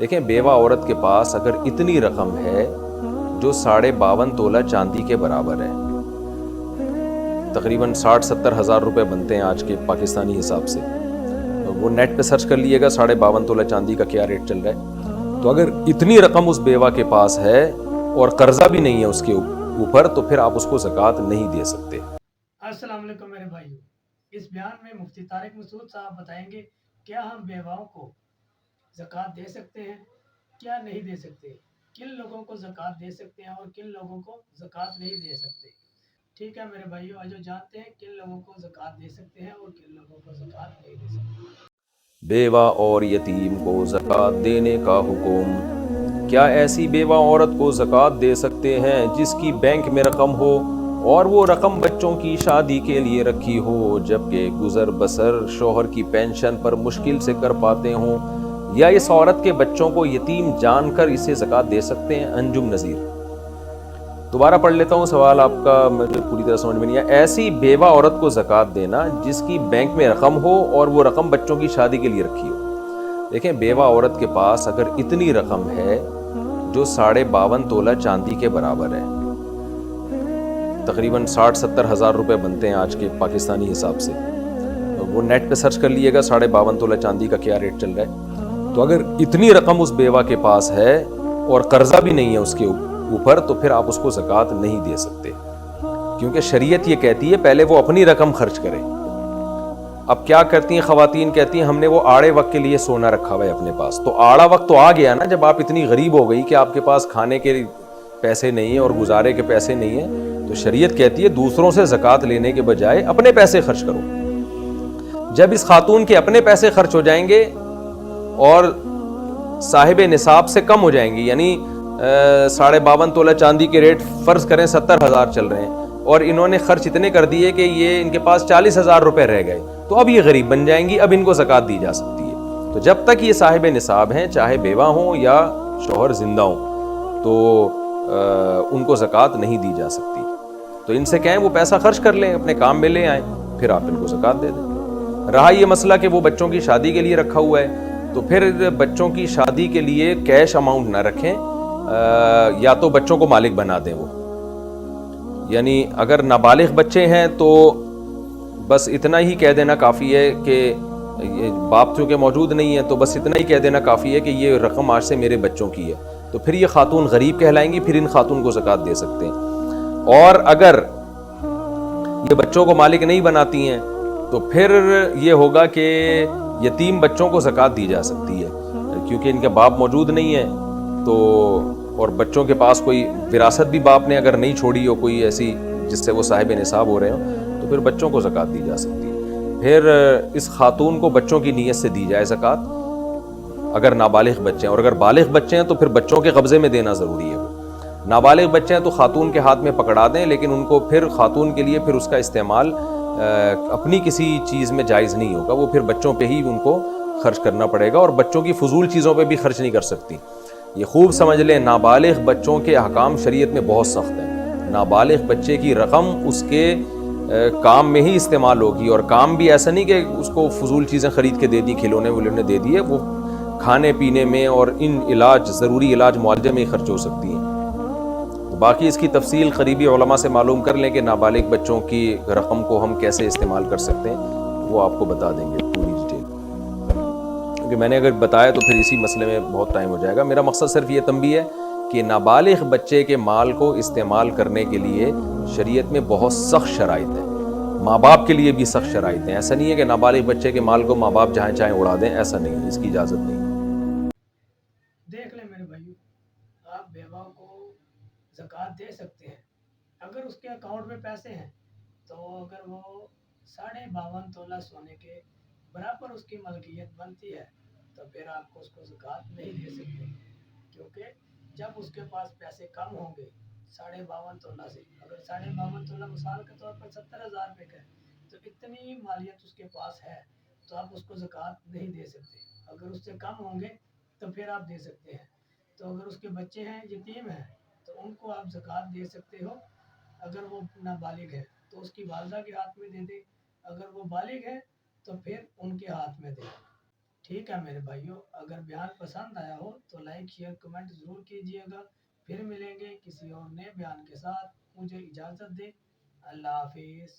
دیکھیں بیوہ عورت کے پاس اگر اتنی رقم ہے جو 52.5 تولہ چاندی کے برابر ہے، تقریباً 60-70 ہزار روپے بنتے ہیں آج کے پاکستانی حساب سے، وہ نیٹ پہ سرچ کر لیے گا 52.5 تولہ چاندی کا کیا ریٹ چل رہا ہے۔ تو اگر اتنی رقم اس بیوہ کے پاس ہے اور قرضہ بھی نہیں ہے اس کے اوپر، تو پھر آپ اس کو زکوٰۃ نہیں دے سکتے۔ السلام علیکم میرے بھائیو، اس بیان میں مفتی طارق مسعود صاحب بتائیں گے کیا ہم بیواؤں کو زکوٰۃ دے سکتے ہیں، کیا نہیں دے سکتے، کن لوگوں کو زکوٰۃ دے سکتے ہیں اور کن لوگوں کو زکوٰۃ نہیں دے سکتے۔ ٹھیک ہے میرے بھائیو، آجو جانتے ہیں کن لوگوں کو زکوٰۃ دے سکتے ہیں اور کن لوگوں کو زکوٰۃ نہیں دے سکتے۔ بیوہ اور یتیم کو زکوٰۃ دینے کا حکم۔ کیا ایسی بیوہ عورت کو زکوٰۃ دے سکتے ہیں جس کی بینک میں رقم ہو اور وہ رقم بچوں کی شادی کے لیے رکھی ہو، جبکہ گزر بسر شوہر کی پینشن پر مشکل سے کر پاتے ہوں، یا اس عورت کے بچوں کو یتیم جان کر اسے زکوٰۃ دے سکتے ہیں؟ انجم نذیر۔ دوبارہ پڑھ لیتا ہوں سوال آپ کا، مجھے پوری طرح سمجھ میں نہیں آیا۔ ایسی بیوہ عورت کو زکوٰۃ دینا جس کی بینک میں رقم ہو اور وہ رقم بچوں کی شادی کے لیے رکھی ہو۔ دیکھیں بیوہ عورت کے پاس اگر اتنی رقم ہے جو 52.5 تولہ چاندی کے برابر ہے، تقریباً 60-70 ہزار روپے بنتے ہیں آج کے پاکستانی حساب سے، وہ نیٹ پہ سرچ کر لیے گا 52.5 تولہ چاندی کا کیا ریٹ چل رہا ہے۔ تو اگر اتنی رقم اس بیوہ کے پاس ہے اور قرضہ بھی نہیں ہے اس کے اوپر، تو پھر آپ اس کو زکوٰۃ نہیں دے سکتے، کیونکہ شریعت یہ کہتی ہے پہلے وہ اپنی رقم خرچ کرے۔ اب کیا کرتی ہیں خواتین؟ کہتی ہیں ہم نے وہ آڑے وقت کے لیے سونا رکھا ہوا ہے اپنے پاس۔ تو آڑا وقت تو آ گیا نا، جب آپ اتنی غریب ہو گئی کہ آپ کے پاس کھانے کے پیسے نہیں ہیں اور گزارے کے پیسے نہیں ہیں، تو شریعت کہتی ہے دوسروں سے زکوٰۃ لینے کے بجائے اپنے پیسے خرچ کرو۔ جب اس خاتون کے اپنے پیسے خرچ ہو جائیں گے اور صاحب نصاب سے کم ہو جائیں گی، یعنی 52.5 تولہ چاندی کے ریٹ فرض کریں 70 ہزار چل رہے ہیں، اور انہوں نے خرچ اتنے کر دیے کہ یہ ان کے پاس 40 ہزار روپے رہ گئے، تو اب یہ غریب بن جائیں گی، اب ان کو زکوٰۃ دی جا سکتی ہے۔ تو جب تک یہ صاحب نصاب ہیں، چاہے بیوہ ہوں یا شوہر زندہ ہوں، تو ان کو زکوٰۃ نہیں دی جا سکتی۔ تو ان سے کہیں وہ پیسہ خرچ کر لیں، اپنے کام میں لے آئیں، پھر آپ ان کو زکوٰۃ دے دیں۔ رہا یہ مسئلہ کہ وہ بچوں کی شادی کے لیے رکھا ہوا ہے، تو پھر بچوں کی شادی کے لیے کیش اماؤنٹ نہ رکھیں، یا تو بچوں کو مالک بنا دیں وہ، یعنی اگر نابالغ بچے ہیں تو بس اتنا ہی کہہ دینا کافی ہے کہ باپ چونکہ موجود نہیں ہے، تو بس اتنا ہی کہہ دینا کافی ہے کہ یہ رقم آج سے میرے بچوں کی ہے، تو پھر یہ خاتون غریب کہلائیں گی، پھر ان خاتون کو زکوٰۃ دے سکتے ہیں۔ اور اگر یہ بچوں کو مالک نہیں بناتی ہیں تو پھر یہ ہوگا کہ یتیم بچوں کو زکوٰۃ دی جا سکتی ہے، کیونکہ ان کے باپ موجود نہیں ہیں، تو اور بچوں کے پاس کوئی وراثت بھی باپ نے اگر نہیں چھوڑی ہو کوئی ایسی جس سے وہ صاحب نصاب ہو رہے ہوں، تو پھر بچوں کو زکوٰۃ دی جا سکتی ہے۔ پھر اس خاتون کو بچوں کی نیت سے دی جائے زکوٰۃ، اگر نابالغ بچے ہیں، اور اگر بالغ بچے ہیں تو پھر بچوں کے قبضے میں دینا ضروری ہے۔ وہ نابالغ بچے ہیں تو خاتون کے ہاتھ میں پکڑا دیں، لیکن ان کو پھر خاتون کے لیے پھر اس کا استعمال اپنی کسی چیز میں جائز نہیں ہوگا، وہ پھر بچوں پہ ہی ان کو خرچ کرنا پڑے گا، اور بچوں کی فضول چیزوں پہ بھی خرچ نہیں کر سکتی۔ یہ خوب سمجھ لیں، نابالغ بچوں کے احکام شریعت میں بہت سخت ہیں۔ نابالغ بچے کی رقم اس کے کام میں ہی استعمال ہوگی، اور کام بھی ایسا نہیں کہ اس کو فضول چیزیں خرید کے دے دی، کھلونے ولونے دے دیے، وہ کھانے پینے میں اور ان علاج ضروری علاج معالجے میں ہی خرچ ہو سکتی ہیں۔ باقی اس کی تفصیل قریبی علماء سے معلوم کر لیں کہ نابالغ بچوں کی رقم کو ہم کیسے استعمال کر سکتے ہیں، وہ آپ کو بتا دیں گے پوری ڈیٹیل، کیونکہ میں نے اگر بتایا تو پھر اسی مسئلے میں بہت ٹائم ہو جائے گا۔ میرا مقصد صرف یہ تنبیہ ہے کہ نابالغ بچے کے مال کو استعمال کرنے کے لیے شریعت میں بہت سخت شرائط ہیں، ماں باپ کے لیے بھی سخت شرائط ہیں۔ ایسا نہیں ہے کہ نابالغ بچے کے مال کو ماں باپ جہاں چاہیں اڑا دیں، ایسا نہیں ہے، اس کی اجازت نہیں۔ دیکھ لیں میرے بھائیو، آپ بیوہ کو زکوٰۃ دے سکتے ہیں اگر اس کے اکاؤنٹ میں پیسے ہیں، تو اگر وہ 52.5 تولہ سونے کے برابر اس کی ملکیت بنتی ہے، تو پھر آپ اس کو زکوٰۃ نہیں دے سکتے، کیونکہ جب اس کے پاس پیسے کم ہوں گے 52.5 تولہ سے، اگر 52.5 تولہ مثال کے طور پر 70 ہزار روپے کا ہے، تو اتنی مالیت اس کے پاس ہے، تو آپ اس کو زکوٰۃ نہیں دے سکتے۔ اگر اس سے کم ہوں گے تو پھر آپ دے سکتے ہیں۔ تو اگر اس کے بچے ہیں، یتیم ہیں، تو ان کو آپ زکوٰۃ دے سکتے ہو۔ اگر وہ نابالغ ہے تو اس کی والدہ کے ہاتھ میں دے دیں، اگر وہ بالغ ہے تو پھر ان کے ہاتھ میں دیں۔ ٹھیک ہے میرے بھائیوں، اگر بیان پسند آیا ہو تو لائک شیئر کمنٹ ضرور کیجیے گا. پھر ملیں گے کسی اور نئے بیان کے ساتھ. مجھے اجازت دیں. اللہ حافظ.